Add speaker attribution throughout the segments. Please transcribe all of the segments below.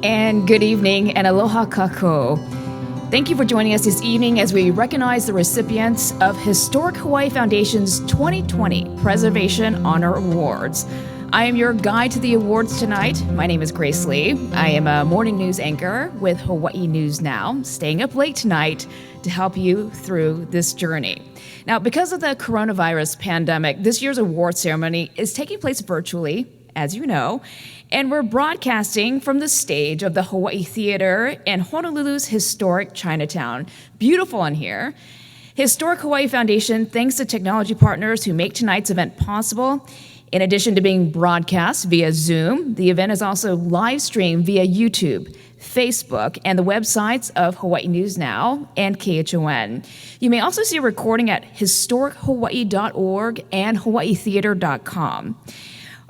Speaker 1: And good evening and aloha kako. Thank you for joining us this evening as we recognize the recipients of Historic Hawaii Foundation's 2020 Preservation Honor Awards. I am your guide to the awards tonight. My name is Grace Lee. I am a morning news anchor with Hawaii News Now, staying up late tonight to help you through this journey. Now, because of the coronavirus pandemic, this year's award ceremony is taking place virtually, as you know, and we're broadcasting from the stage of the Hawaii Theater in Honolulu's historic Chinatown. Beautiful in here. Historic Hawaii Foundation thanks the technology partners who make tonight's event possible. In addition to being broadcast via Zoom, the event is also live streamed via YouTube, Facebook, and the websites of Hawaii News Now and KHON. You may also see a recording at historichawaii.org and hawaiitheater.com.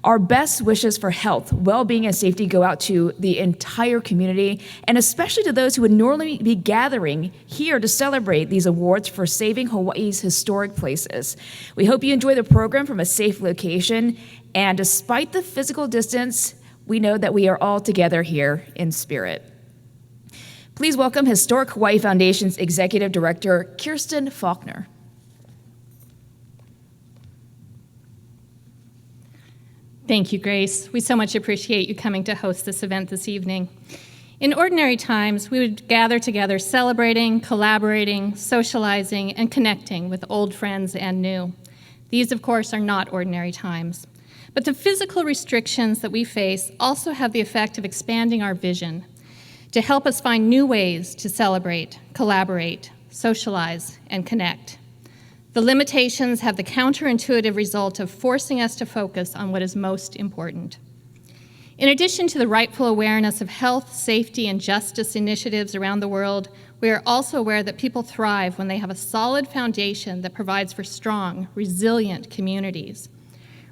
Speaker 1: Our best wishes for health, well-being, and safety go out to the entire community, and especially to those who would normally be gathering here to celebrate these awards for saving Hawaii's historic places. We hope you enjoy the program from a safe location, and despite the physical distance, we know that we are all together here in spirit. Please welcome Historic Hawaii Foundation's Executive Director, Kirsten Faulkner.
Speaker 2: Thank you, Grace. We so much appreciate you coming to host this event this evening. In ordinary times, we would gather together celebrating, collaborating, socializing, and connecting with old friends and new. These, of course, are not ordinary times. But the physical restrictions that we face also have the effect of expanding our vision to help us find new ways to celebrate, collaborate, socialize, and connect. The limitations have the counterintuitive result of forcing us to focus on what is most important. In addition to the rightful awareness of health, safety, and justice initiatives around the world, we are also aware that people thrive when they have a solid foundation that provides for strong, resilient communities.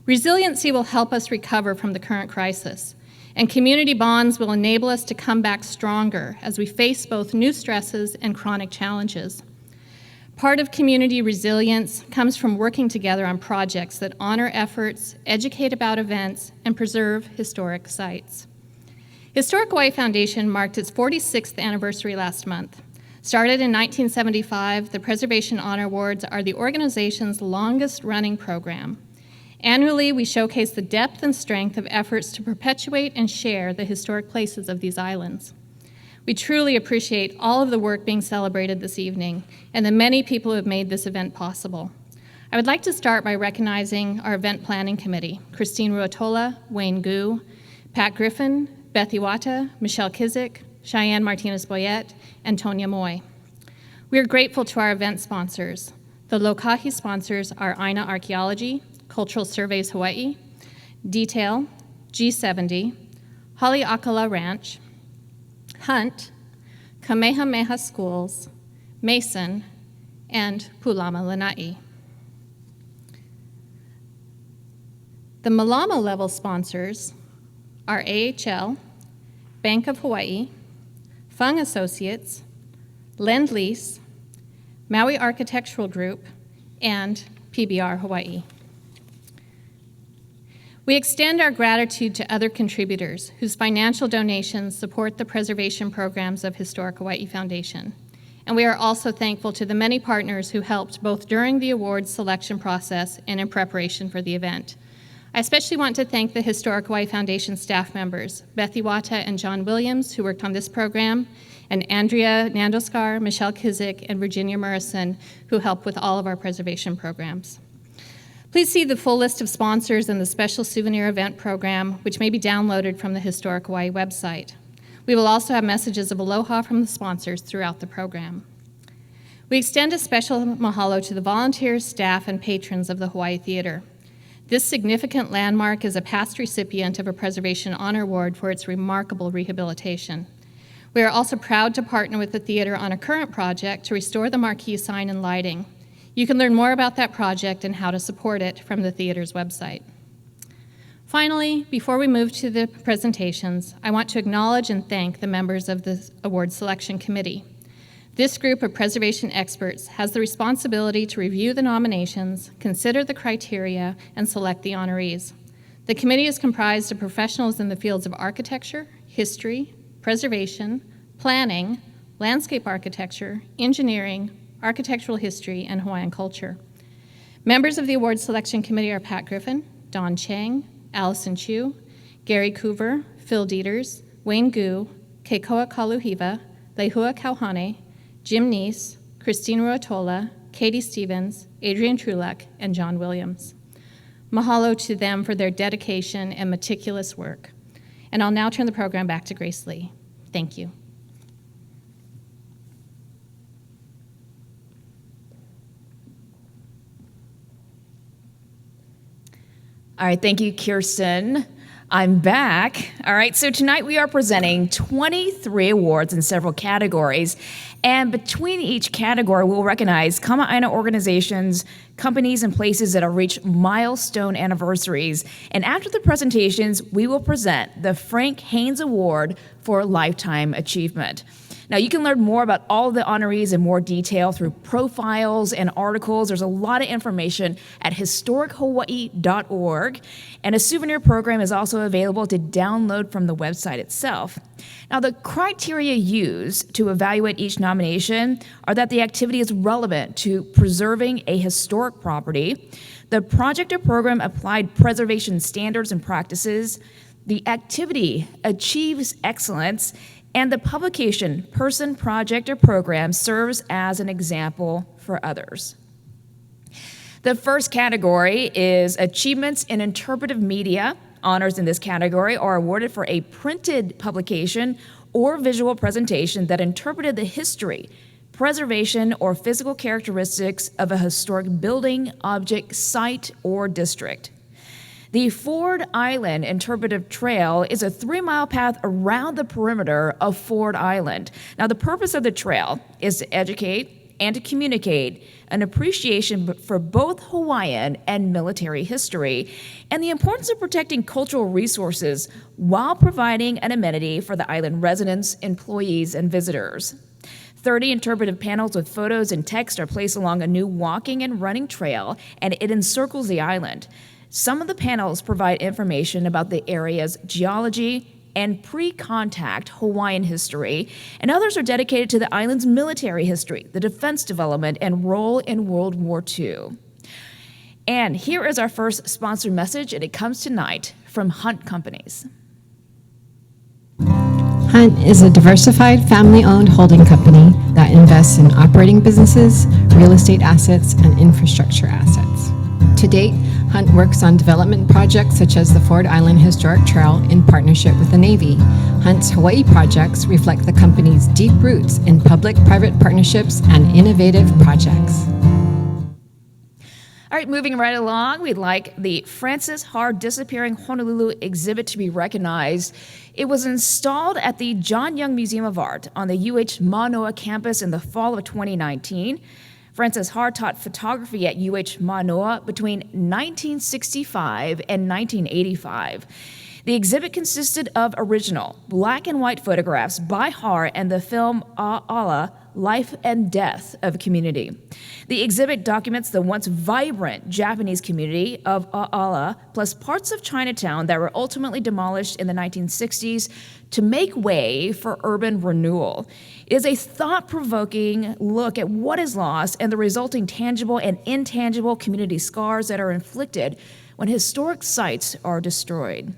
Speaker 2: Resiliency will help us recover from the current crisis, and community bonds will enable us to come back stronger as we face both new stresses and chronic challenges. Part of community resilience comes from working together on projects that honor efforts, educate about events, and preserve historic sites. Historic Hawaii Foundation marked its 46th anniversary last month. Started in 1975, the Preservation Honor Awards are the organization's longest-running program. Annually, we showcase the depth and strength of efforts to perpetuate and share the historic places of these islands. We truly appreciate all of the work being celebrated this evening and the many people who have made this event possible. I would like to start by recognizing our event planning committee, Christine Ruotola, Wayne Gu, Pat Griffin, Beth Iwata, Michelle Kizik, Cheyenne Martinez-Boyette, and Tonya Moy. We are grateful to our event sponsors. The Lokahi sponsors are Aina Archaeology, Cultural Surveys Hawaii, Detail, G70, Haleakala Ranch, Hunt, Kamehameha Schools, Mason, and Pulama Lanai. The Malama level sponsors are AHL, Bank of Hawaii, Fung Associates, Lend Lease, Maui Architectural Group, and PBR Hawaii. We extend our gratitude to other contributors whose financial donations support the preservation programs of Historic Hawaii Foundation. And we are also thankful to the many partners who helped both during the awards selection process and in preparation for the event. I especially want to thank the Historic Hawaii Foundation staff members, Beth Iwata and John Williams, who worked on this program, and Andrea Nandoskar, Michelle Kizik, and Virginia Murrison, who helped with all of our preservation programs. Please see the full list of sponsors and the special souvenir event program, which may be downloaded from the Historic Hawaii website. We will also have messages of aloha from the sponsors throughout the program. We extend a special mahalo to the volunteers, staff, and patrons of the Hawaii Theater. This significant landmark is a past recipient of a Preservation Honor Award for its remarkable rehabilitation. We are also proud to partner with the theater on a current project to restore the marquee sign and lighting. You can learn more about that project and how to support it from the theater's website. Finally, before we move to the presentations, I want to acknowledge and thank the members of the award selection committee. This group of preservation experts has the responsibility to review the nominations, consider the criteria, and select the honorees. The committee is comprised of professionals in the fields of architecture, history, preservation, planning, landscape architecture, engineering, architectural history, and Hawaiian culture. Members of the award selection committee are Pat Griffin, Don Chang, Allison Chu, Gary Coover, Phil Dieters, Wayne Gu, Keikoa Kaluhiva, Lehua Kauhane, Jim Neese, Christine Ruotola, Katie Stevens, Adrian Trulak, and John Williams. Mahalo to them for their dedication and meticulous work. And I'll now turn the program back to Grace Lee. Thank you.
Speaker 1: All right, thank you, Kirsten. I'm back. All right, so tonight we are presenting 23 awards in several categories. And between each category, we'll recognize Kama'aina organizations, companies, and places that have reached milestone anniversaries. And after the presentations, we will present the Frank Haynes Award for Lifetime Achievement. Now, you can learn more about all of the honorees in more detail through profiles and articles. There's a lot of information at historichawaii.org, and a souvenir program is also available to download from the website itself. Now, the criteria used to evaluate each nomination are that the activity is relevant to preserving a historic property, the project or program applied preservation standards and practices, the activity achieves excellence, and the publication, person, project, or program serves as an example for others. The first category is achievements in interpretive media. Honors in this category are awarded for a printed publication or visual presentation that interpreted the history, preservation, or physical characteristics of a historic building, object, site, or district. The Ford Island Interpretive Trail is a 3-mile path around the perimeter of Ford Island. Now, the purpose of the trail is to educate and to communicate an appreciation for both Hawaiian and military history and the importance of protecting cultural resources while providing an amenity for the island residents, employees, and visitors. 30 interpretive panels with photos and text are placed along a new walking and running trail, and it encircles the island. Some of the panels provide information about the area's geology and pre-contact Hawaiian history, and others are dedicated to the island's military history, the defense development, and role in World War II. And here is our first sponsored message, and it comes tonight from Hunt Companies.
Speaker 3: Hunt is a diversified family-owned holding company that invests in operating businesses, real estate assets, and infrastructure assets. To date, Hunt works on development projects such as the Ford Island Historic Trail in partnership with the Navy. Hunt's Hawaii projects reflect the company's deep roots in public-private partnerships and innovative projects.
Speaker 1: All right, moving right along, we'd like the Frances Haar Disappearing Honolulu exhibit to be recognized. It was installed at the John Young Museum of Art on the UH Manoa campus in the fall of 2019. Frances Haar taught photography at UH Manoa between 1965 and 1985. The exhibit consisted of original black and white photographs by Haar and the film A'ala, Life and Death of Community. The exhibit documents the once vibrant Japanese community of A'ala, plus parts of Chinatown that were ultimately demolished in the 1960s to make way for urban renewal. It is a thought-provoking look at what is lost and the resulting tangible and intangible community scars that are inflicted when historic sites are destroyed.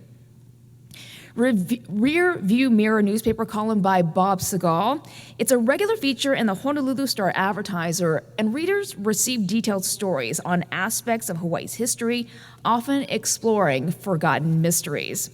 Speaker 1: Rear View Mirror newspaper column by Bob Segal. It's a regular feature in the Honolulu Star Advertiser, and readers receive detailed stories on aspects of Hawaii's history, often exploring forgotten mysteries.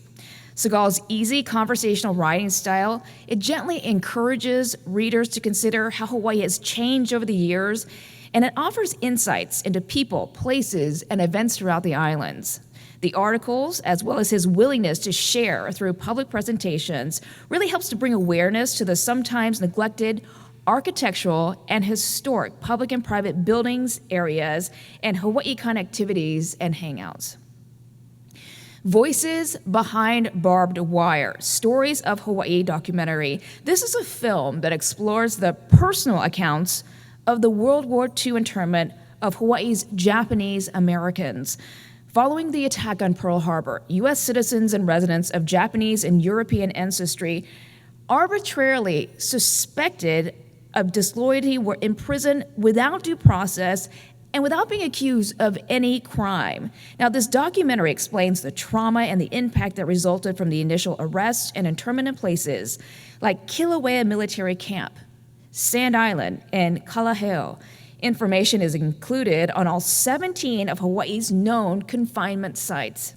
Speaker 1: Segal's easy conversational writing style, it gently encourages readers to consider how Hawaii has changed over the years, and it offers insights into people, places, and events throughout the islands. The articles, as well as his willingness to share through public presentations, really helps to bring awareness to the sometimes neglected architectural and historic public and private buildings, areas, and Hawaii connectivities and hangouts. Voices Behind Barbed Wire, Stories of Hawaii documentary. This is a film that explores the personal accounts of the World War II internment of Hawaii's Japanese Americans. Following the attack on Pearl Harbor, U.S. citizens and residents of Japanese and European ancestry arbitrarily suspected of disloyalty were imprisoned without due process and without being accused of any crime. Now, this documentary explains the trauma and the impact that resulted from the initial arrests and internment in places like Kilauea Military Camp, Sand Island, and Kalaheo. Information is included on all 17 of Hawaii's known confinement sites.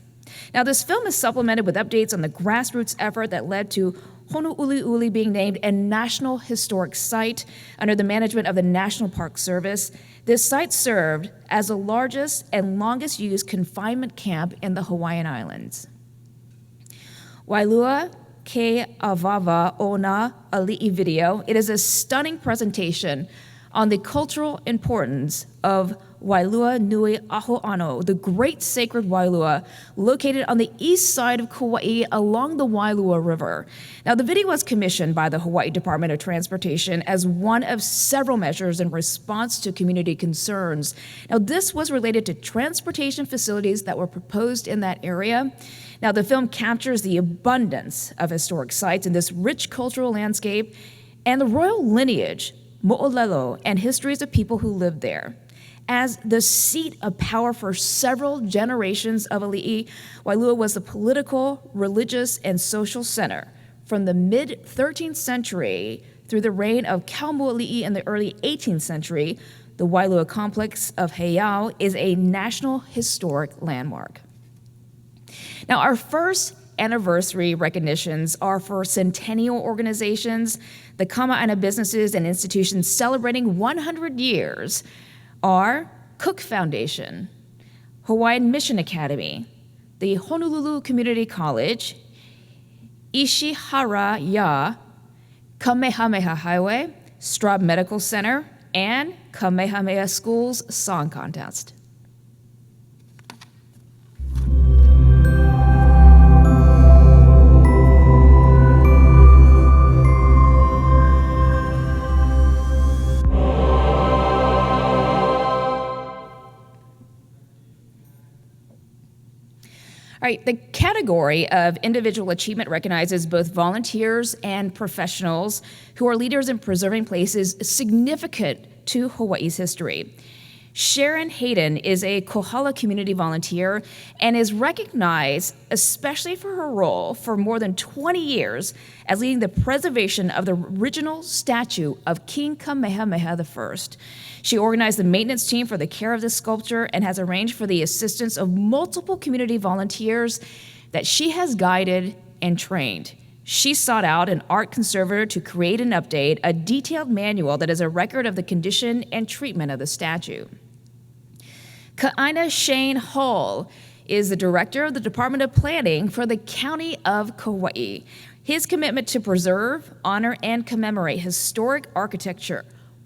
Speaker 1: Now, this film is supplemented with updates on the grassroots effort that led to Honouliuli being named a National Historic Site under the management of the National Park Service. This site served as the largest and longest used confinement camp in the Hawaiian Islands. Wailua Ke Avava Ona Ali'i video. It is a stunning presentation on the cultural importance of Wailua Nui Aho'ano, the great sacred Wailua, located on the east side of Kauai along the Wailua River. Now, the video was commissioned by the Hawaii Department of Transportation as one of several measures in response to community concerns. Now, this was related to transportation facilities that were proposed in that area. Now, the film captures the abundance of historic sites in this rich cultural landscape and the royal lineage, mo'olelo, and histories of people who lived there. As the seat of power for several generations of Ali'i, Wailua was the political, religious, and social center from the mid-13th century through the reign of Kaumo'ali'i in the early 18th century. The Wailua complex of Heiau is a National Historic Landmark. Now, our first anniversary recognitions are for centennial organizations. The Kama'aina businesses and institutions celebrating 100 years are Cook Foundation, Hawaiian Mission Academy, the Honolulu Community College, Ishihara Ya, Kamehameha Highway, Straub Medical Center, and Kamehameha Schools Song Contest. All right, the category of individual achievement recognizes both volunteers and professionals who are leaders in preserving places significant to Hawaii's history. Sharon Hayden is a Kohala community volunteer and is recognized especially for her role for more than 20 years as leading the preservation of the original statue of King Kamehameha I. She organized the maintenance team for the care of this sculpture and has arranged for the assistance of multiple community volunteers that she has guided and trained. She sought out an art conservator to create and update a detailed manual that is a record of the condition and treatment of the statue. Ka'aina Shane Hall is the director of the Department of Planning for the County of Kauai. His commitment to preserve, honor, and commemorate historic architecture,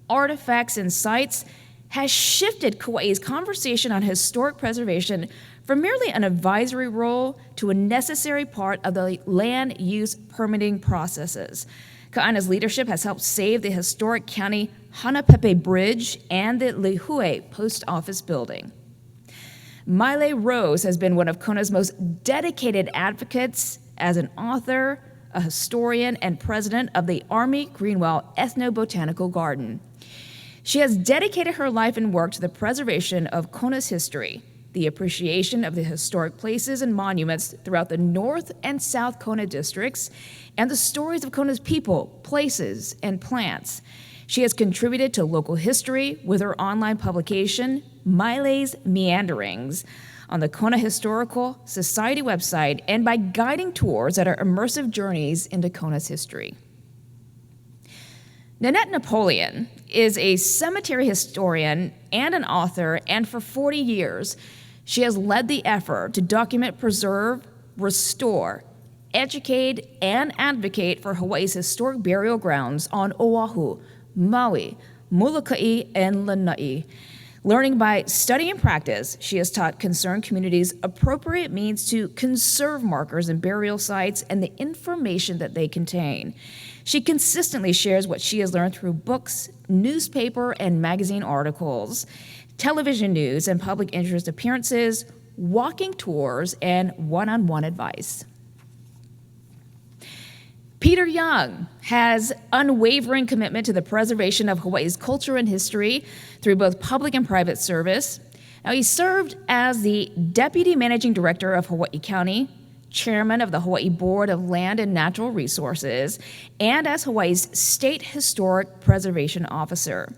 Speaker 1: artifacts, and sites has shifted Kauai's conversation on historic preservation from merely an advisory role to a necessary part of the land use permitting processes. Ka'aina's leadership has helped save the historic county Hanapepe Bridge and the Lihue Post Office building. Maile Rose has been one of Kona's most dedicated advocates as an author, a historian, and president of the Army Greenwell Ethnobotanical Garden. She has dedicated her life and work to the preservation of Kona's history, the appreciation of the historic places and monuments throughout the North and South Kona districts, and the stories of Kona's people, places, and plants. She has contributed to local history with her online publication, Maile's Meanderings, on the Kona Historical Society website, and by guiding tours that are immersive journeys into Kona's history. Nanette Napoleon is a cemetery historian and an author, and for 40 years, she has led the effort to document, preserve, restore, educate, and advocate for Hawaii's historic burial grounds on Oahu, Maui, Molokai, and Lanai. Learning by study and practice, she has taught concerned communities appropriate means to conserve markers and burial sites and the information that they contain. She consistently shares what she has learned through books, newspaper and magazine articles, television news and public interest appearances, walking tours, and one-on-one advice. Peter Young has unwavering commitment to the preservation of Hawaii's culture and history through both public and private service. Now, he served as the Deputy Managing Director of Hawaii County, Chairman of the Hawaii Board of Land and Natural Resources, and as Hawaii's State Historic Preservation Officer.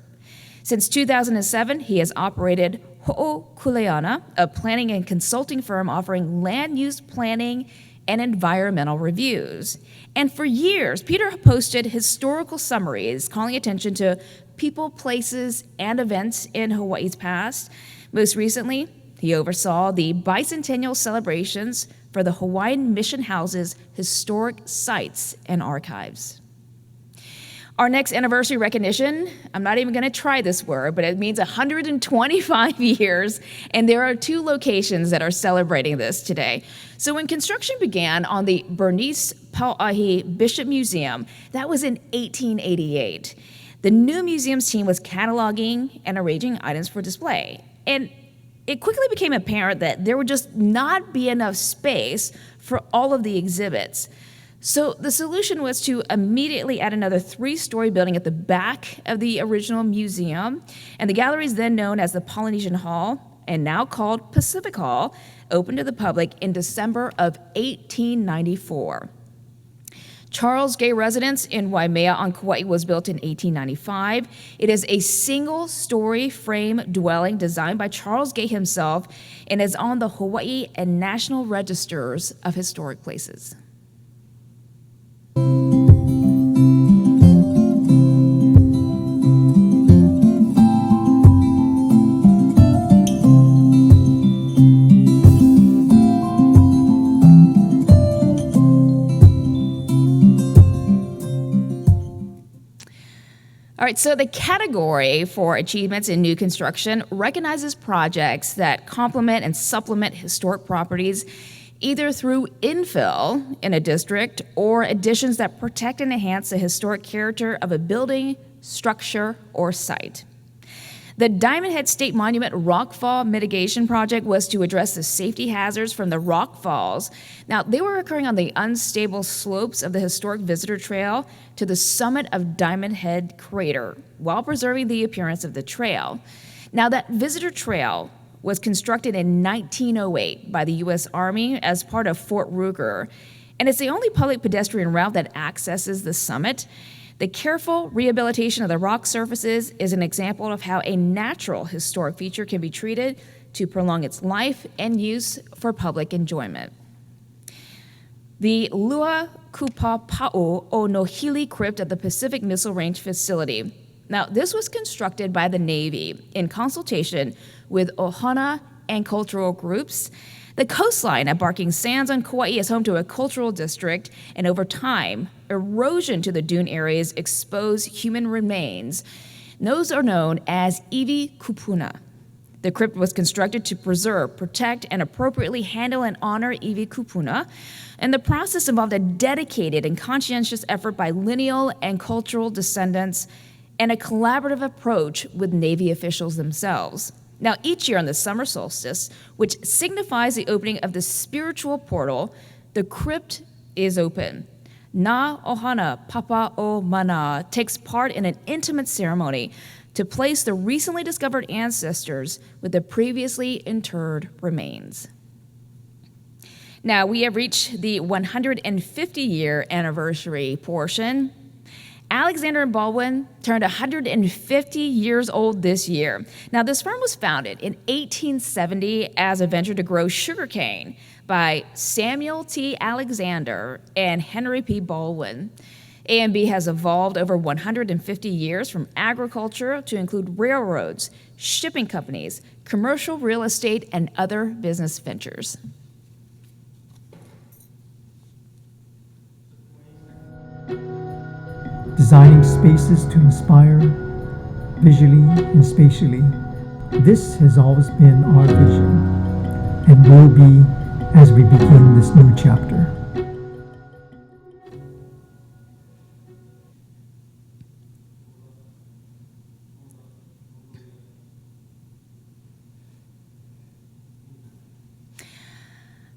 Speaker 1: Since 2007, he has operated Ho'okuleana, a planning and consulting firm offering land use planning and environmental reviews. And for years, Peter posted historical summaries calling attention to people, places, and events in Hawaii's past. Most recently, he oversaw the bicentennial celebrations for the Hawaiian Mission House's historic sites and archives. Our next anniversary recognition, I'm not even going to try this word, but it means 125 years, and there are 2 locations that are celebrating this today. So when construction began on the Bernice Pauahi Bishop Museum, that was in 1888. The new museum's team was cataloging and arranging items for display. And it quickly became apparent that there would just not be enough space for all of the exhibits. So the solution was to immediately add another 3-story building at the back of the original museum, and the gallery is then known as the Polynesian Hall, and now called Pacific Hall, opened to the public in December of 1894. Charles Gay Residence in Waimea on Kauai was built in 1895. It is a single-story frame dwelling designed by Charles Gay himself and is on the Hawaii and National Registers of Historic Places. All right, so the category for achievements in new construction recognizes projects that complement and supplement historic properties either through infill in a district or additions that protect and enhance the historic character of a building, structure, or site. The Diamond Head State Monument Rockfall Mitigation Project was to address the safety hazards from the rock falls. Now, they were occurring on the unstable slopes of the historic visitor trail to the summit of Diamond Head Crater while preserving the appearance of the trail. Now, that visitor trail was constructed in 1908 by the U.S. Army as part of Fort Ruger, and it's the only public pedestrian route that accesses the summit. The careful rehabilitation of the rock surfaces is an example of how a natural historic feature can be treated to prolong its life and use for public enjoyment. The Lua Kupa Pa'o o Nohili Crypt at the Pacific Missile Range facility. Now, this was constructed by the Navy in consultation with Ohana and cultural groups. The coastline at Barking Sands on Kauai is home to a cultural district, and over time, erosion to the dune areas expose human remains. Those are known as iwi kupuna. The crypt was constructed to preserve, protect, and appropriately handle and honor iwi kupuna, and the process involved a dedicated and conscientious effort by lineal and cultural descendants and a collaborative approach with Navy officials themselves. Now, each year on the summer solstice, which signifies the opening of the spiritual portal, the crypt is open. Na Ohana Papa o Mana takes part in an intimate ceremony to place the recently discovered ancestors with the previously interred remains. Now, we have reached the 150-year anniversary portion. Alexander and Baldwin turned 150 years old this year. Now, this firm was founded in 1870 as a venture to grow sugarcane by Samuel T. Alexander and Henry P. Baldwin. A&B has evolved over 150 years from agriculture to include railroads, shipping companies, commercial real estate, and other business ventures.
Speaker 4: Designing spaces to inspire, visually and spatially. This has always been our vision, and will be as we begin this new chapter.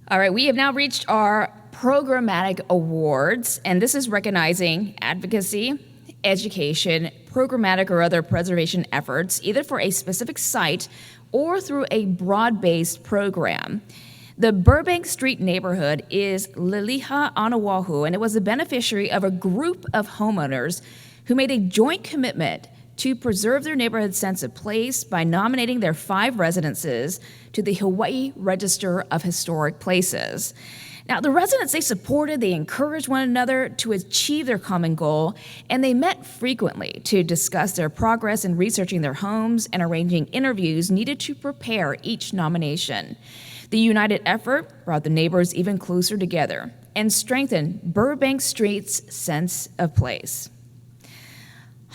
Speaker 1: All right, we have now reached our Programmatic Awards, and this is recognizing advocacy, education, programmatic or other preservation efforts, either for a specific site or through a broad-based program. The Burbank Street neighborhood is Liliha on Oahu, and it was the beneficiary of a group of homeowners who made a joint commitment to preserve their neighborhood sense of place by nominating their 5 residences to the Hawaii Register of Historic Places. Now, the residents, they supported, they encouraged one another to achieve their common goal, and they met frequently to discuss their progress in researching their homes and arranging interviews needed to prepare each nomination. The united effort brought the neighbors even closer together and strengthened Burbank Street's sense of place.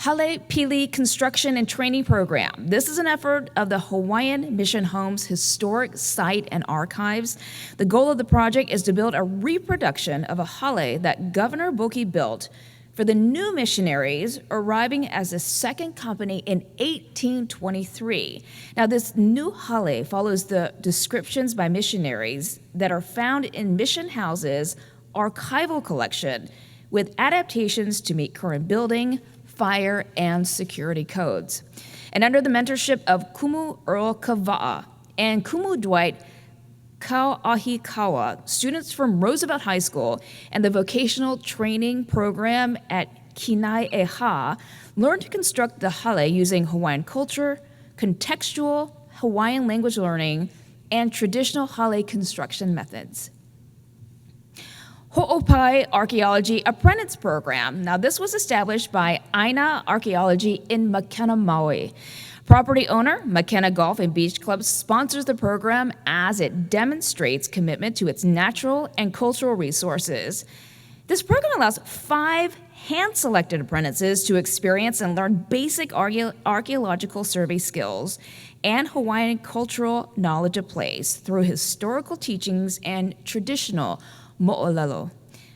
Speaker 1: Hale Pili Construction and Training Program. This is an effort of the Hawaiian Mission Homes Historic Site and Archives. The goal of the project is to build a reproduction of a hale that Governor Boki built for the new missionaries arriving as the second company in 1823. Now, this new hale follows the descriptions by missionaries that are found in Mission House's archival collection, with adaptations to meet current building, fire, and security codes. And under the mentorship of Kumu Earl Kava'a and Kumu Dwight Kauahikawa, students from Roosevelt High School and the vocational training program at Kinai'eha learned to construct the hale using Hawaiian culture, contextual Hawaiian language learning, and traditional hale construction methods. Ho'opai Archaeology Apprentice Program. Now, this was established by Aina Archaeology in Makena, Maui. Property owner, Makena Golf and Beach Club, sponsors the program as it demonstrates commitment to its natural and cultural resources. This program allows 5 hand-selected apprentices to experience and learn basic archaeological survey skills and Hawaiian cultural knowledge of place through historical teachings and traditional mo'olelo.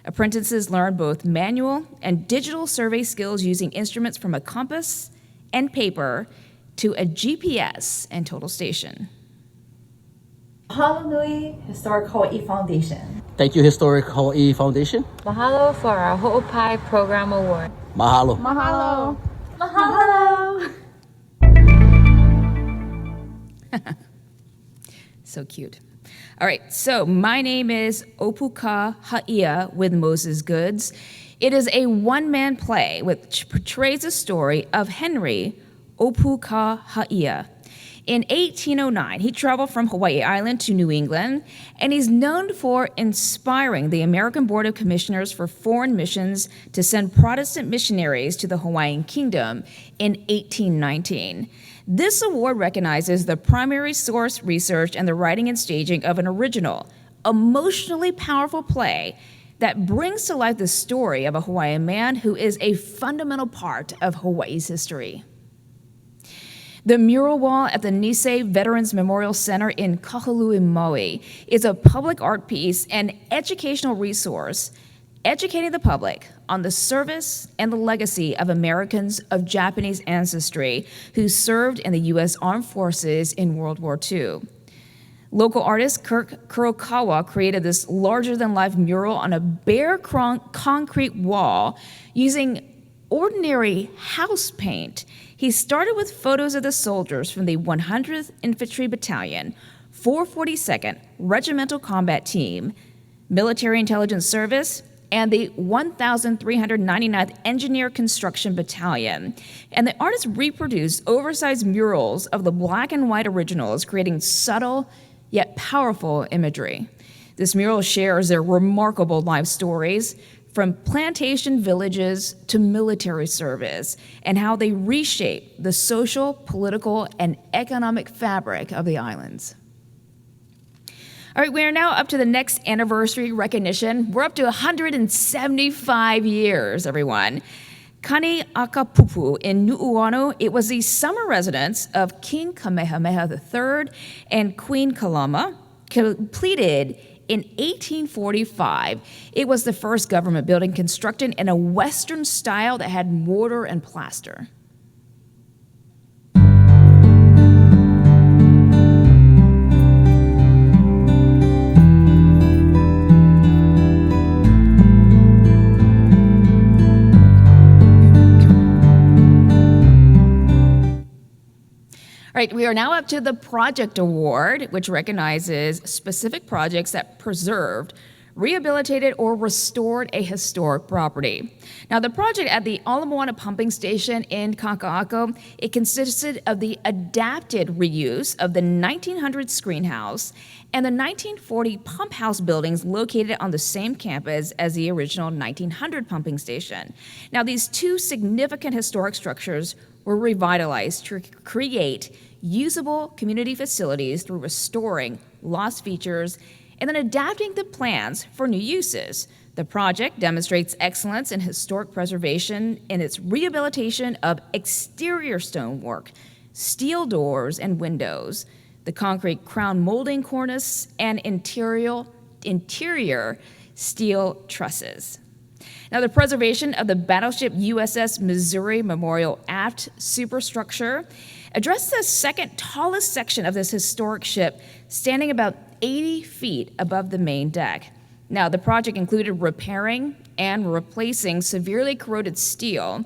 Speaker 1: Apprentices learn both manual and digital survey skills using instruments from a compass and paper to a GPS and total station.
Speaker 5: Mahalo nui, Historic Hawaii Foundation.
Speaker 6: Thank you, Historic Hawaii Foundation.
Speaker 7: Mahalo for our Ho'opai Program Award.
Speaker 6: Mahalo.
Speaker 5: Mahalo. Mahalo.
Speaker 1: So cute. All right, so my name is Opuka Ha'ia with Moses Goods. It is a one-man play which portrays the story of Henry Opuka Ha'ia. In 1809, he traveled from Hawaii Island to New England, and he's known for inspiring the American Board of Commissioners for Foreign Missions to send Protestant missionaries to the Hawaiian Kingdom in 1819. This award recognizes the primary source research and the writing and staging of an original, emotionally powerful play that brings to life the story of a Hawaiian man who is a fundamental part of Hawaii's history. The mural wall at the Nisei Veterans Memorial Center in Kahului, Maui is a public art piece and educational resource educating the public on the service and the legacy of Americans of Japanese ancestry who served in the U.S. Armed Forces in World War II. Local artist Kirk Kurokawa created this larger-than-life mural on a bare concrete wall using ordinary house paint. He started with photos of the soldiers from the 100th Infantry Battalion, 442nd Regimental Combat Team, Military Intelligence Service, and the 1,399th Engineer Construction Battalion. And the artist reproduced oversized murals of the black and white originals, creating subtle yet powerful imagery. This mural shares their remarkable life stories, from plantation villages to military service, and how they reshape the social, political, and economic fabric of the islands. All right, we are now up to the next anniversary recognition. We're up to 175 years, everyone. Kane'akapupu in Nu'uanu, it was the summer residence of King Kamehameha III and Queen Kalama, completed in 1845. It was the first government building constructed in a Western style that had mortar and plaster. right, we are now up to the Project Award, which recognizes specific projects that preserved, rehabilitated, or restored a historic property. Now, the project at the Ala Moana Pumping Station in Kaka'ako, it consisted of the adapted reuse of the 1900 screen house and the 1940 pump house buildings located on the same campus as the original 1900 pumping station. Now, these two significant historic structures were revitalized to create usable community facilities through restoring lost features and then adapting the plans for new uses. The project demonstrates excellence in historic preservation in its rehabilitation of exterior stonework, steel doors and windows, the concrete crown molding cornice, and interior steel trusses. Now, the preservation of the battleship USS Missouri Memorial Aft superstructure addressed the second tallest section of this historic ship, standing about 80 feet above the main deck. Now, the project included repairing and replacing severely corroded steel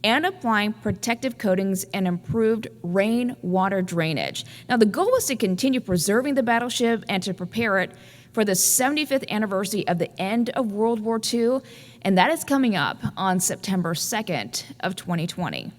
Speaker 1: and applying protective coatings and improved rainwater drainage. Now, the goal was to continue preserving the battleship and to prepare it for the 75th anniversary of the end of World War II, and that is coming up on September 2nd of 2020.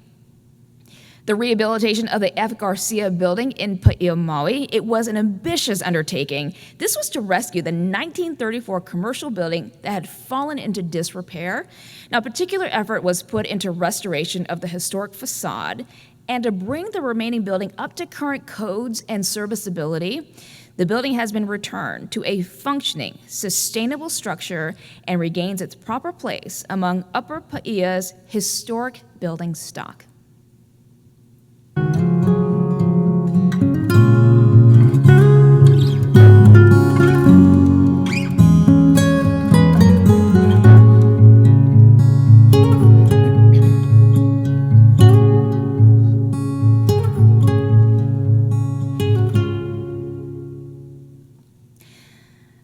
Speaker 1: The rehabilitation of the F. Garcia building in Paia, Maui, it was an ambitious undertaking. This was to rescue the 1934 commercial building that had fallen into disrepair. Now, particular effort was put into restoration of the historic facade and to bring the remaining building up to current codes and serviceability. The building has been returned to a functioning, sustainable structure and regains its proper place among Upper Paia's historic building stock.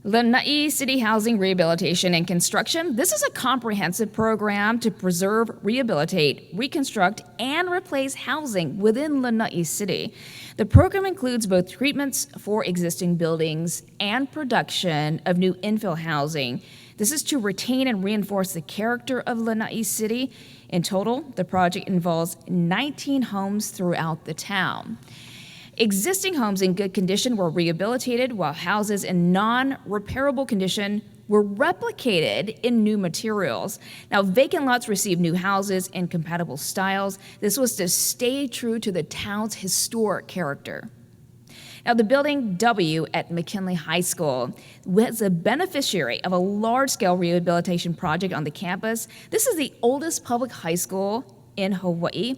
Speaker 1: Lanai City Housing Rehabilitation and Construction. This is a comprehensive program to preserve, rehabilitate, reconstruct, and replace housing within Lanai City. The program includes both treatments for existing buildings and production of new infill housing. This is to retain and reinforce the character of Lanai City. In total, the project involves 19 homes throughout the town. Existing homes in good condition were rehabilitated, while houses in non-repairable condition were replicated in new materials. Now, vacant lots received new houses in compatible styles. This was to stay true to the town's historic character. Now, the building W at McKinley High School was a beneficiary of a large-scale rehabilitation project on the campus. This is the oldest public high school in Hawaii.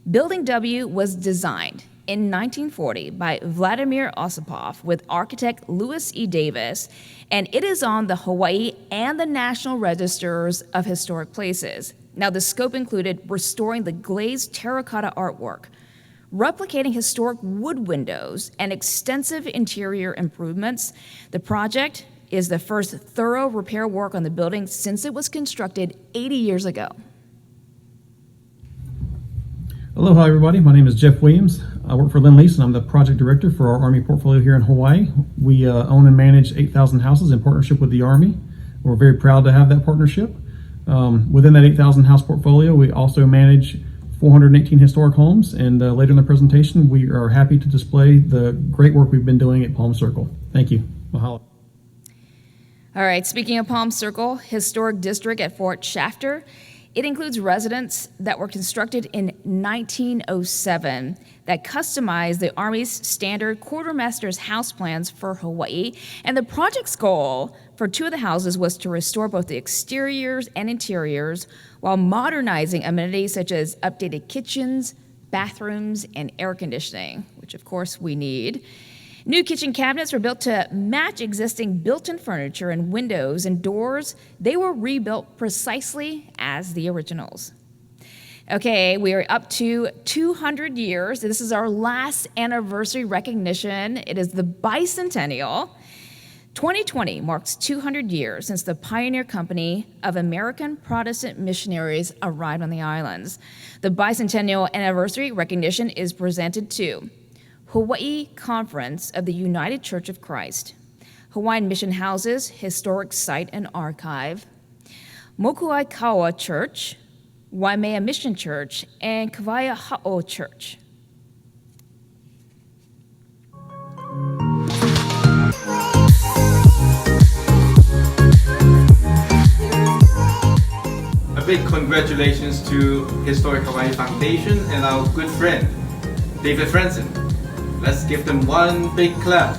Speaker 1: Building W was designed in 1940 by Vladimir Osipov with architect Louis E. Davis, and it is on the Hawaii and the National Registers of Historic Places. Now, the scope included restoring the glazed terracotta artwork, replicating historic wood windows, and extensive interior improvements. The project is the first thorough repair work on the building since it was constructed 80 years ago.
Speaker 8: Aloha, everybody. My name is Jeff Williams. I work for Lend-Lease, and I'm the project director for our Army portfolio here in Hawaii. We own and manage 8,000 houses in partnership with the Army. We're very proud to have that partnership. Within that 8,000 house portfolio, we also manage 418 historic homes, and later in the presentation, we are happy to display the great work we've been doing at Palm Circle. Thank you. Mahalo.
Speaker 1: All right, speaking of Palm Circle, historic district at Fort Shafter, it includes residents that were constructed in 1907 that customized the Army's standard quartermaster's house plans for Hawaii. And the project's goal for two of the houses was to restore both the exteriors and interiors while modernizing amenities such as updated kitchens, bathrooms, and air conditioning, which of course we need. New kitchen cabinets were built to match existing built-in furniture and windows and doors. They were rebuilt precisely as the originals. Okay, we are up to 200 years. This is our last anniversary recognition. It is the bicentennial. 2020 marks 200 years since the pioneer company of American Protestant missionaries arrived on the islands. The bicentennial anniversary recognition is presented to Hawaii Conference of the United Church of Christ, Hawaiian Mission Houses Historic Site and Archive, Mokuai Kaua Church, Waimea Mission Church, and Kawaya Ha'o Church.
Speaker 9: A big congratulations to Historic Hawaii Foundation and our good friend, David Franzen. Let's give them one big clap.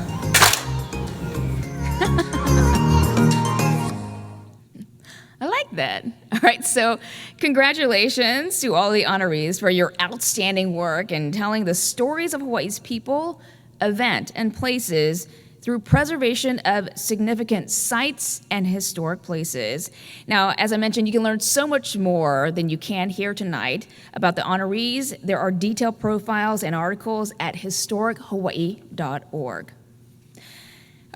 Speaker 1: I like that. All right, so congratulations to all the honorees for your outstanding work in telling the stories of Hawaii's people, event, and places through preservation of significant sites and historic places. Now, as I mentioned, you can learn so much more than you can here tonight about the honorees. There are detailed profiles and articles at historichawaii.org.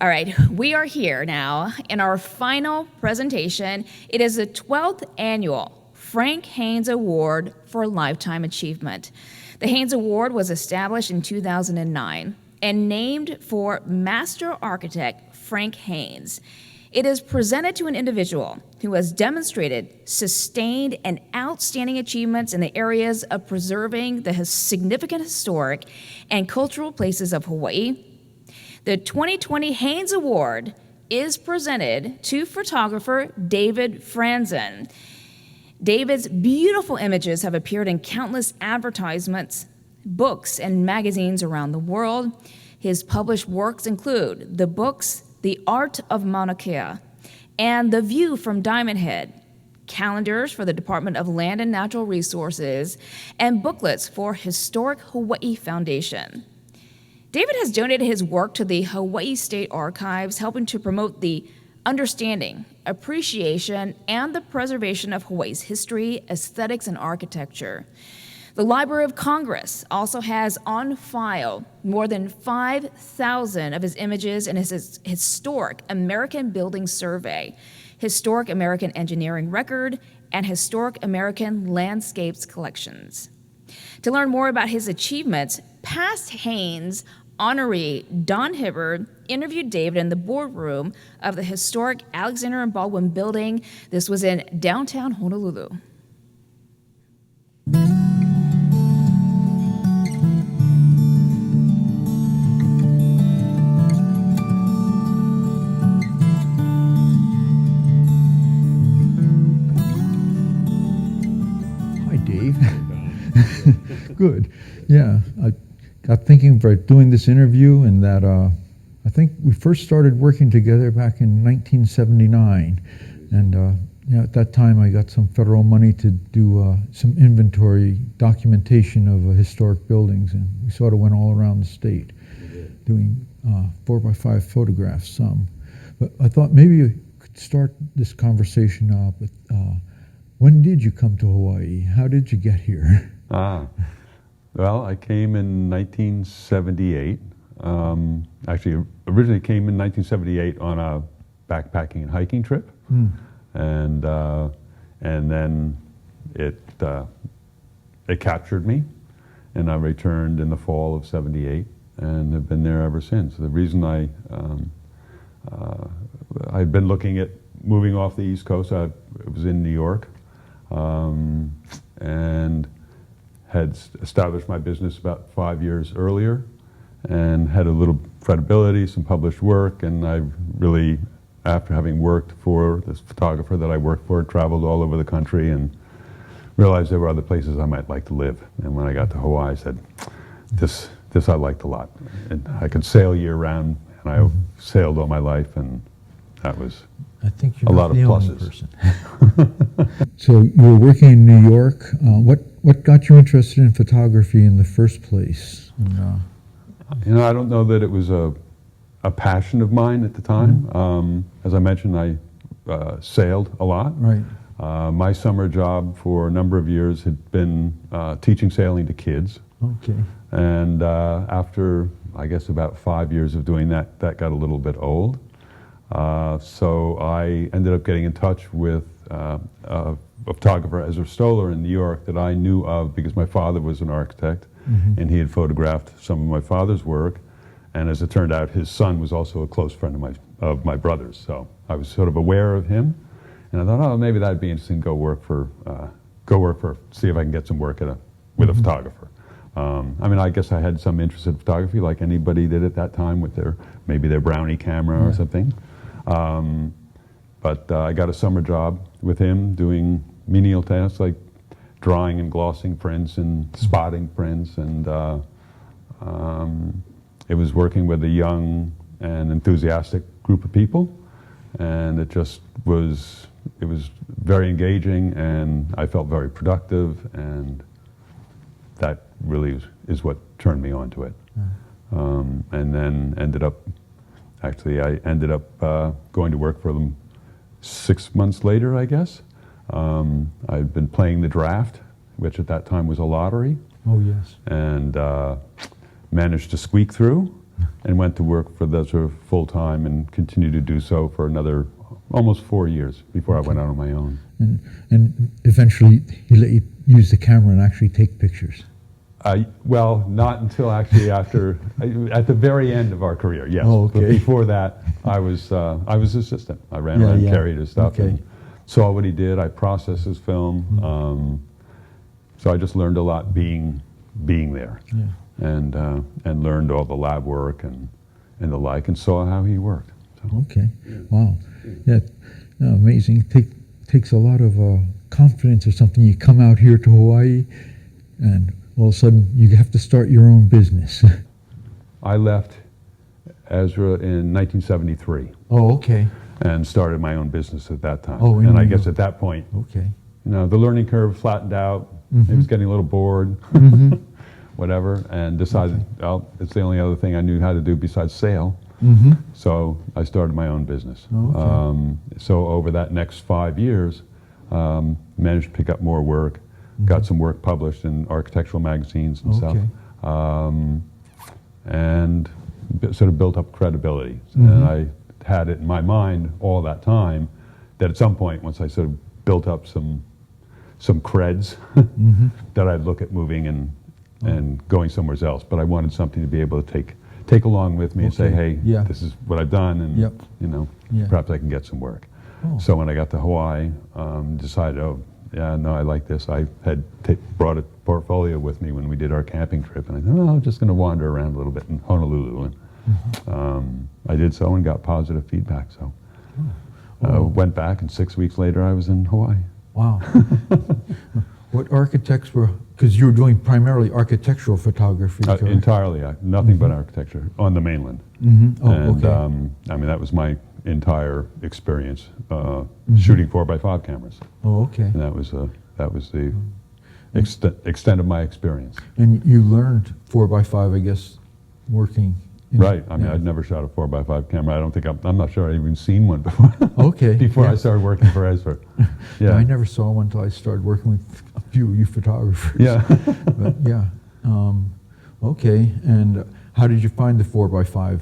Speaker 1: All right, we are here now in our final presentation. It is the 12th annual Frank Haynes Award for Lifetime Achievement. The Haynes Award was established in 2009 and named for Master Architect Frank Haynes. It is presented to an individual who has demonstrated sustained and outstanding achievements in the areas of preserving the significant historic and cultural places of Hawaii. The 2020 Haynes Award is presented to photographer David Franzen. David's beautiful images have appeared in countless advertisements, books, and magazines around the world. His published works include the books The Art of Mauna Kea and The View from Diamond Head, calendars for the Department of Land and Natural Resources, and booklets for Historic Hawaii Foundation. David has donated his work to the Hawaii State Archives, helping to promote the understanding, appreciation, and the preservation of Hawaii's history, aesthetics, and architecture. The Library of Congress also has on file more than 5,000 of his images in his Historic American Building Survey, Historic American Engineering Record, and Historic American Landscapes collections. To learn more about his achievements, past Haynes honoree Don Hibbard interviewed David in the boardroom of the historic Alexander and Baldwin Building. This was in downtown Honolulu.
Speaker 10: Good. Yeah, I got thinking about doing this interview, and that I think we first started working together back in 1979, and at that time I got some federal money to do some inventory documentation of historic buildings, and we sort of went all around the state doing 4x5 photographs. But I thought maybe you could start this conversation off with when did you come to Hawaii? How did you get here?
Speaker 11: Well, I came in 1978. Actually, originally came in 1978 on a backpacking and hiking trip, and then it captured me, and I returned in the fall of '78, and have been there ever since. The reason I'd been looking at moving off the East Coast. I was in New York, and had established my business about 5 years earlier, and had a little credibility, some published work, and I really, after having worked for this photographer that I worked for, traveled all over the country and realized there were other places I might like to live. And when I got to Hawaii, I said, this I liked a lot. And I could sail year round, and I sailed all my life, and that was
Speaker 10: I think you're
Speaker 11: a
Speaker 10: not
Speaker 11: lot of
Speaker 10: the only
Speaker 11: pluses.
Speaker 10: person. So you were working in New York. What got you interested in photography in the first place? And,
Speaker 11: I don't know that it was a passion of mine at the time. As I mentioned, I sailed a lot.
Speaker 10: Right.
Speaker 11: My summer job for a number of years had been teaching sailing to kids.
Speaker 10: Okay.
Speaker 11: And after, I guess, about 5 years of doing that, that got a little bit old. So I ended up getting in touch with a a photographer, Ezra Stoller in New York, that I knew of because my father was an architect, and he had photographed some of my father's work. And as it turned out, his son was also a close friend of my brother's. So I was sort of aware of him, and I thought, oh, maybe that'd be interesting. See if I can get some work with a photographer. I mean, I guess I had some interest in photography, like anybody did at that time with maybe their Brownie camera or something. But I got a summer job with him doing menial tasks like drawing and glossing prints and spotting prints, and it was working with a young and enthusiastic group of people, and it was very engaging, and I felt very productive, and that really is what turned me on to it. And then I ended up going to work for them 6 months later, I guess. I'd been playing the draft, which at that time was a lottery.
Speaker 10: Oh, yes.
Speaker 11: And managed to squeak through and went to work for the sort of full-time and continued to do so for another almost 4 years before I went out on my own.
Speaker 10: And eventually he let you use the camera and actually take pictures.
Speaker 11: Well, not until actually at the very end of our career, yes.
Speaker 10: Oh, okay.
Speaker 11: But before that, I was assistant. I ran around, carried his stuff, and saw what he did. I processed his film. So I just learned a lot being there, and learned all the lab work and the like, and saw how he worked. So.
Speaker 10: Okay, wow, yeah, amazing. Takes a lot of confidence or something. You come out here to Hawaii, and all of a sudden you have to start your own business.
Speaker 11: I left Ezra in 1973.
Speaker 10: Oh, okay.
Speaker 11: And started my own business at that time.
Speaker 10: Oh,
Speaker 11: and I guess at that point,
Speaker 10: okay,
Speaker 11: the learning curve flattened out. I was getting a little bored, whatever, and decided, well, it's the only other thing I knew how to do besides sail. So I started my own business. So over that next 5 years, managed to pick up more work, got some work published in architectural magazines and stuff, and sort of built up credibility. And I had it in my mind all that time that at some point, once I sort of built up some creds, that I'd look at moving and going somewhere else. But I wanted something to be able to take along with me and say, hey, this is what I've done, and perhaps I can get some work. So when I got to Hawaii, decided, I like this. I had brought a portfolio with me when we did our camping trip, and I thought, I'm just going to wander around a little bit in Honolulu, and I did so and got positive feedback. So went back, and 6 weeks later I was in Hawaii.
Speaker 10: Wow. What architects were, because you were doing primarily architectural photography?
Speaker 11: Entirely, nothing but architecture on the mainland. I mean, that was my entire experience, shooting 4x5 cameras.
Speaker 10: Oh, okay.
Speaker 11: And that was the extent of my experience.
Speaker 10: And you learned 4x5, I guess, working.
Speaker 11: Right. I mean, I'd never shot a 4x5 camera. I don't think I'm not sure I'd even seen one before.
Speaker 10: Okay.
Speaker 11: Before I started working for Ezra.
Speaker 10: Yeah. I never saw one until I started working with a few of you photographers.
Speaker 11: Yeah.
Speaker 10: But yeah. Okay. And how did you find the 4x5?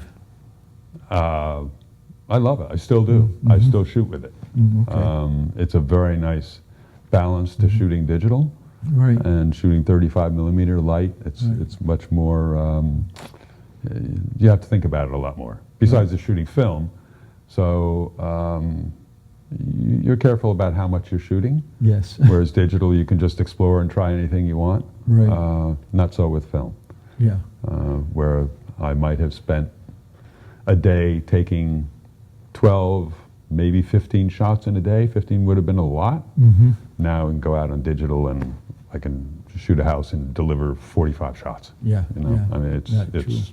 Speaker 11: I love it. I still do. I still shoot with it. It's a very nice balance to shooting digital, and shooting 35mm light. It's much more. You have to think about it a lot more. Besides the shooting film, so you're careful about how much you're shooting.
Speaker 10: Yes.
Speaker 11: Whereas digital, you can just explore and try anything you want.
Speaker 10: Right.
Speaker 11: Not so with film.
Speaker 10: Yeah.
Speaker 11: Where I might have spent a day taking 12, maybe 15 shots in a day. 15 would have been a lot. Now I can go out on digital and I can shoot a house and deliver 45 shots.
Speaker 10: Yeah.
Speaker 11: I mean, it's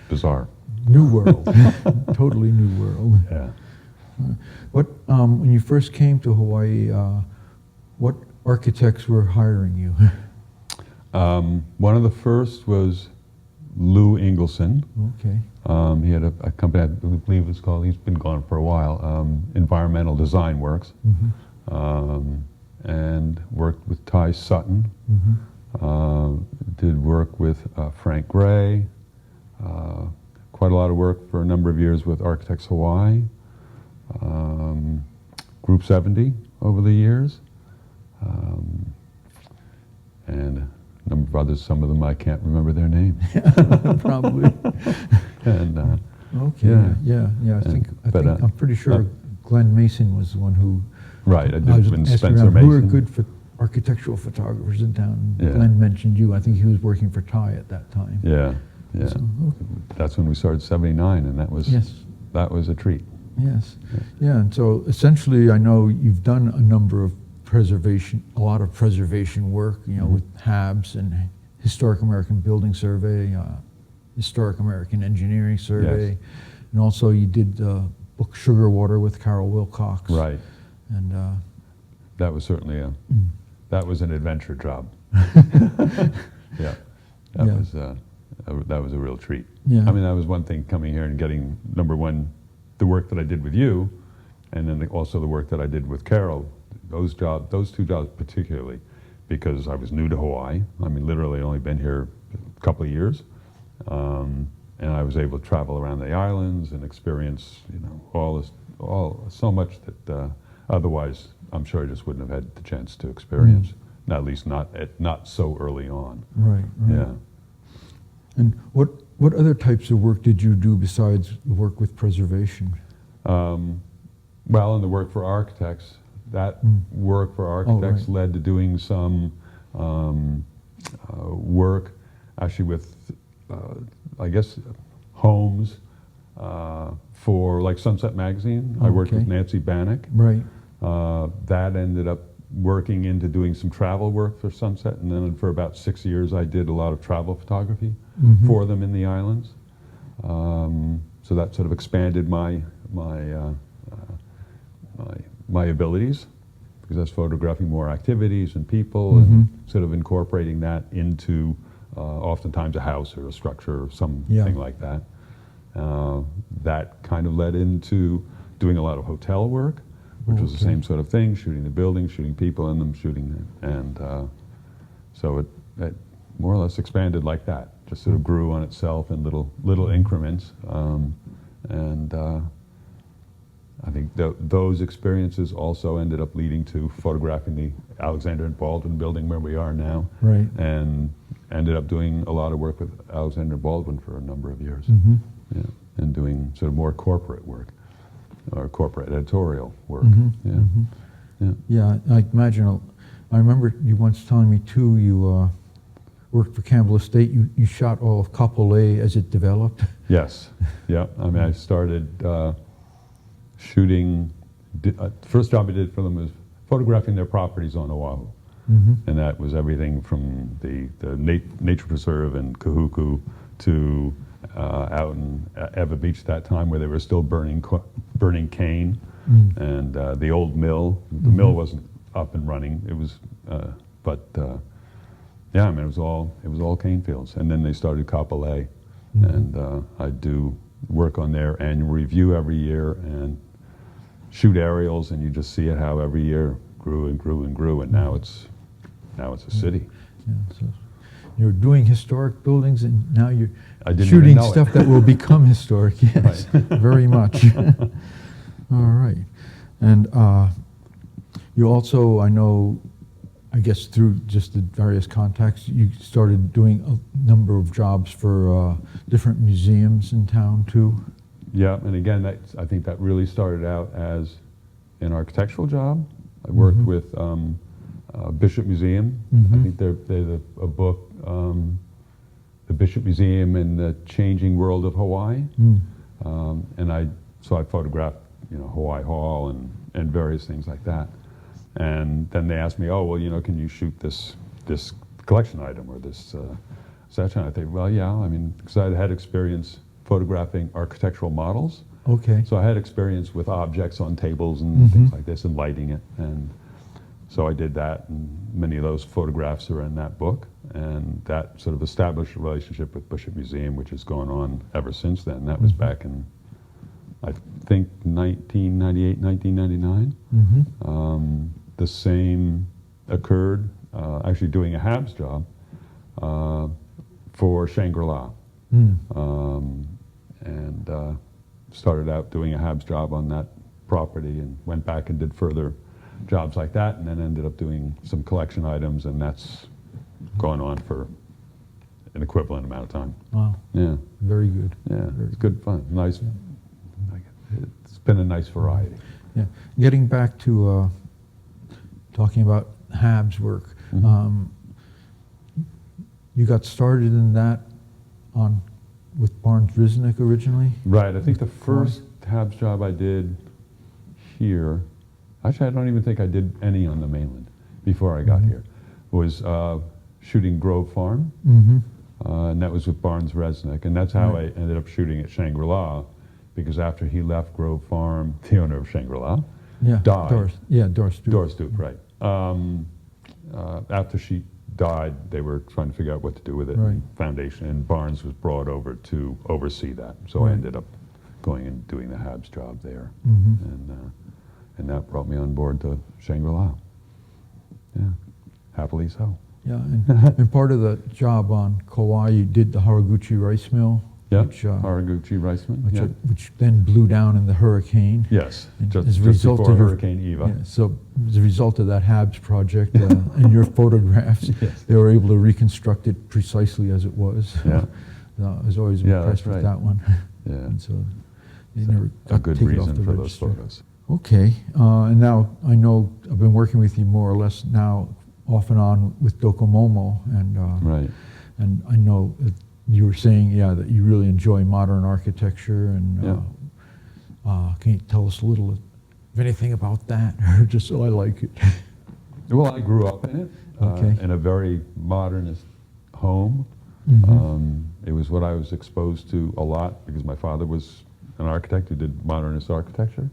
Speaker 11: bizarre.
Speaker 10: New world. Totally new world.
Speaker 11: Yeah.
Speaker 10: What when you first came to Hawaii, what architects were hiring you?
Speaker 11: One of the first was Lou Ingleson.
Speaker 10: Okay.
Speaker 11: He had a company, I believe it was called, he's been gone for a while, Environmental Design Works, and worked with Ty Sutton. Did work with Frank Gray, quite a lot of work for a number of years with Architects Hawaii, Group 70 over the years. and a number of others. Some of them I can't remember their names.
Speaker 10: Probably.
Speaker 11: And
Speaker 10: Okay. Yeah. I think I'm pretty sure Glenn Mason was the one who.
Speaker 11: Right. I
Speaker 10: was
Speaker 11: did.
Speaker 10: asking
Speaker 11: Spencer
Speaker 10: around
Speaker 11: Mason.
Speaker 10: who are good architectural photographers in town.
Speaker 11: Yeah.
Speaker 10: Glenn mentioned you. I think he was working for Ty at that time.
Speaker 11: Yeah.
Speaker 10: So,
Speaker 11: That's when we started '79, and that was a treat.
Speaker 10: Yes. Yeah. And so essentially, I know you've done a number of a lot of preservation work, with HABS and Historic American Building Survey, Historic American Engineering Survey,
Speaker 11: Yes.
Speaker 10: and also you did the book Sugar Water with Carol Wilcox.
Speaker 11: Right.
Speaker 10: And
Speaker 11: That was certainly that was an adventure job. Yeah. That was a real treat.
Speaker 10: Yeah.
Speaker 11: I mean, that was one thing coming here and getting, number one, the work that I did with you, and then also the work that I did with Carol. Those two jobs particularly, because I was new to Hawaii. I mean, literally only been here a couple of years, and I was able to travel around the islands and experience, so much that otherwise I'm sure I just wouldn't have had the chance to experience. At least not so early on.
Speaker 10: Right.
Speaker 11: Yeah.
Speaker 10: And what other types of work did you do besides the work with preservation?
Speaker 11: Well, in the work for architects, work for architects led to doing some work actually with, I guess, homes for like Sunset Magazine. I worked with Nancy Bannock.
Speaker 10: Right.
Speaker 11: That ended up working into doing some travel work for Sunset, and then for about 6 years I did a lot of travel photography for them in the islands. So that sort of expanded my abilities, because I was photographing more activities and people, and sort of incorporating that into oftentimes a house or a structure or something like that. That kind of led into doing a lot of hotel work, which was the same sort of thing, shooting the buildings, shooting people in them, and so it more or less expanded like that, just sort of grew on itself in little increments, and I think those experiences also ended up leading to photographing the Alexander and Baldwin building where we are now,
Speaker 10: right,
Speaker 11: and ended up doing a lot of work with Alexander and Baldwin for a number of years, and doing sort of more corporate work. Or corporate editorial work.
Speaker 10: Yeah, I imagine. I remember you once telling me too. You worked for Campbell Estate. You shot all of Kapolei as it developed.
Speaker 11: Yes. Yeah. I mean, I started shooting. First job I did for them was photographing their properties on Oahu, and that was everything from the nature preserve in Kahuku to out in Eva Beach at that time, where they were still burning cane, and the old mill. The mill wasn't up and running. It was, yeah, I mean, it was all cane fields. And then they started Kapolei, and I do work on their annual review every year and shoot aerials, and you just see it how every year grew and grew and grew, and now it's a city.
Speaker 10: Yeah, so you're doing historic buildings, and now you're
Speaker 11: shooting
Speaker 10: shooting stuff that will become historic. Yes, right. Very much. All right. And you also, I guess through just the various contacts, you started doing a number of jobs for different museums in town too.
Speaker 11: Yeah, and again, I think that really started out as an architectural job. I worked with Bishop Museum. I think they're a book, The Bishop Museum and the Changing World of Hawaii. And I photographed, Hawaii Hall and various things like that. And then they asked me, oh, well, can you shoot this collection item or this section? I think, well, yeah, I mean, because I had experience photographing architectural models.
Speaker 10: Okay.
Speaker 11: So I had experience with objects on tables and things like this and lighting it. And so I did that, and many of those photographs are in that book. And that sort of established a relationship with Bishop Museum, which has gone on ever since then. That was back in, I think, 1998, 1999. The same occurred, actually doing a HABS job for Shangri-La. And started out doing a HABS job on that property and went back and did further jobs like that, and then ended up doing some collection items, and that's gone on for an equivalent amount of time.
Speaker 10: Wow.
Speaker 11: Yeah.
Speaker 10: Very good.
Speaker 11: Yeah,
Speaker 10: Very
Speaker 11: it's good fun. Nice. It's been a nice variety.
Speaker 10: Yeah. Getting back to talking about Hab's work, you got started in that with Barnes Risnick originally?
Speaker 11: Right. I think the first Habs job I did here, actually I don't even think I did any on the mainland before I got here, was shooting Grove Farm. And that was with Barnes Resnick, and that's how I ended up shooting at Shangri-La, because after he left Grove Farm, the owner of Shangri-La died.
Speaker 10: Doris Duke.
Speaker 11: Doris Duke, right. After she died, they were trying to figure out what to do with it.
Speaker 10: Right.
Speaker 11: Foundation, and Barnes was brought over to oversee that. So I ended up going and doing the Habs job there, and that brought me on board to Shangri-La. Yeah, happily so.
Speaker 10: Yeah, and part of the job on Kauai, you did the Haraguchi rice mill.
Speaker 11: Yeah,
Speaker 10: which,
Speaker 11: Haraguchi rice mill.
Speaker 10: Which then blew down in the hurricane.
Speaker 11: Yes,
Speaker 10: And
Speaker 11: just
Speaker 10: as a result
Speaker 11: before
Speaker 10: of
Speaker 11: Hurricane Eva.
Speaker 10: Yeah, so as a result of that Habs project and your photographs, they were able to reconstruct it precisely as it was.
Speaker 11: Yeah.
Speaker 10: I was always impressed with that one.
Speaker 11: Yeah.
Speaker 10: And so they never
Speaker 11: A
Speaker 10: got
Speaker 11: good
Speaker 10: to take it off
Speaker 11: reason
Speaker 10: the
Speaker 11: for
Speaker 10: register.
Speaker 11: those photos.
Speaker 10: Okay, and now I know I've been working with you more or less now off and on with Docomomo, and and I know that you were saying, that you really enjoy modern architecture, and can you tell us a little, if anything, about that, or just so I like it?
Speaker 11: Well, I grew up in it, in a very modernist home. It was what I was exposed to a lot because my father was an architect who did modernist architecture.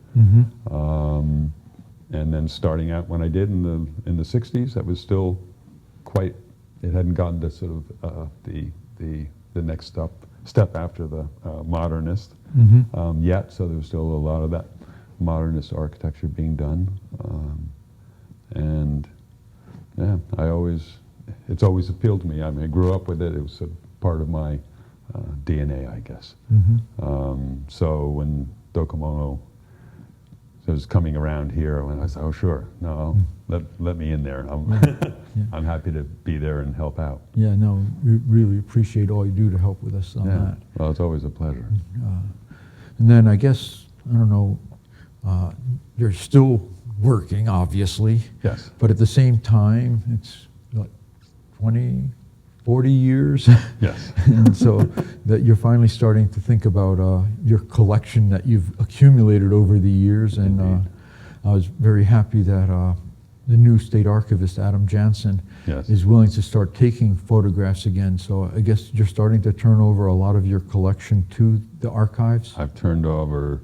Speaker 11: And then starting out when I did in the 60s, that was still quite, it hadn't gotten to sort of the next step after the modernist yet, so there was still a lot of that modernist architecture being done. And yeah, it's always appealed to me. I mean, I grew up with it. It was a part of my DNA, I guess. So when Docomomo was coming around here, when I said, "Oh, sure, no, let me in there. I'm happy to be there and help out."
Speaker 10: Yeah, no, we really appreciate all you do to help with us on that.
Speaker 11: Well, it's always a pleasure.
Speaker 10: And then I guess, I don't know, you're still working, obviously.
Speaker 11: Yes.
Speaker 10: But at the same time, it's like 20, 40 years.
Speaker 11: Yes.
Speaker 10: And so that you're finally starting to think about your collection that you've accumulated over the years. And I was very happy that the new state archivist, Adam Jansen, is willing to start taking photographs again. So I guess you're starting to turn over a lot of your collection to the archives?
Speaker 11: I've turned over,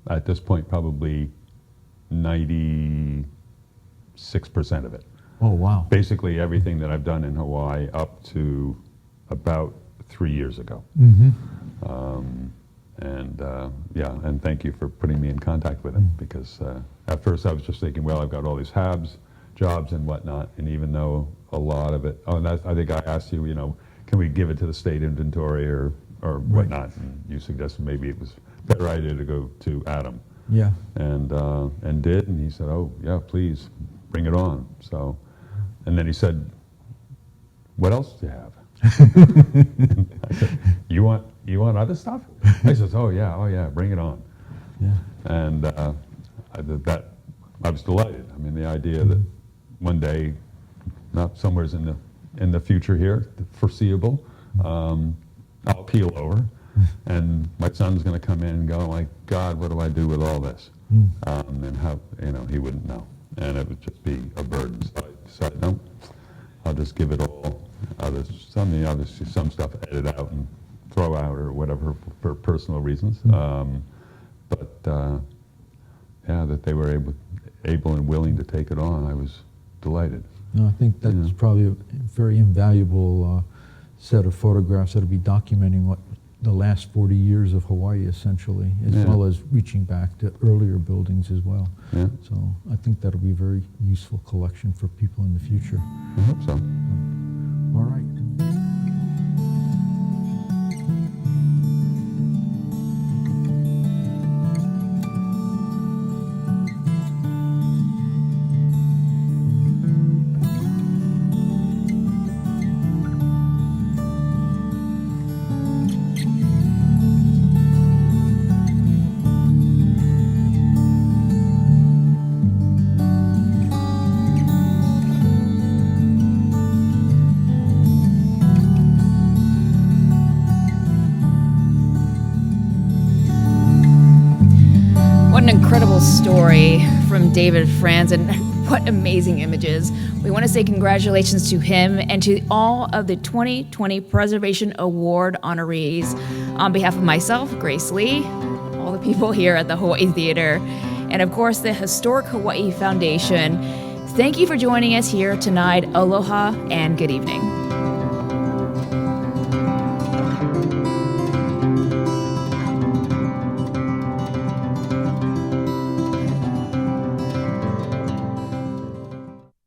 Speaker 11: at this point, probably 96% of it.
Speaker 10: Oh, wow.
Speaker 11: Basically everything that I've done in Hawaii up to about 3 years ago. And thank you for putting me in contact with him, because at first I was just thinking, well, I've got all these Habs jobs and whatnot, and even though a lot of it, I think I asked you, can we give it to the state inventory or whatnot, and you suggested maybe it was a better idea to go to Adam.
Speaker 10: Yeah.
Speaker 11: And did, and he said, "Oh yeah, please bring it on." So, and then he said, "What else do you have?" I said, "You want other stuff?" I says, "Oh yeah, bring it on."
Speaker 10: Yeah.
Speaker 11: And I did that. I was delighted. I mean, the idea that one day, not somewhere's in the future here, foreseeable, I'll peel over. And my son's going to come in and go, "Oh my God, what do I do with all this?" And how, he wouldn't know. And it would just be a burden. So I decided, no, I'll just give it all. Obviously some stuff edit out and throw out or whatever for personal reasons. That they were able and willing to take it on, I was delighted.
Speaker 10: No, I think that's probably a very invaluable set of photographs that'll be documenting what the last 40 years of Hawaii, essentially, as well as reaching back to earlier buildings as well.
Speaker 11: Yeah.
Speaker 10: So I think that'll be a very useful collection for people in the future.
Speaker 11: I hope so.
Speaker 10: All right.
Speaker 1: What an incredible story from David Franzen. What amazing images. We want to say congratulations to him and to all of the 2020 Preservation Award honorees. On behalf of myself, Grace Lee, all the people here at the Hawaii Theater, and of course the Historic Hawaii Foundation, thank you for joining us here tonight. Aloha and good evening.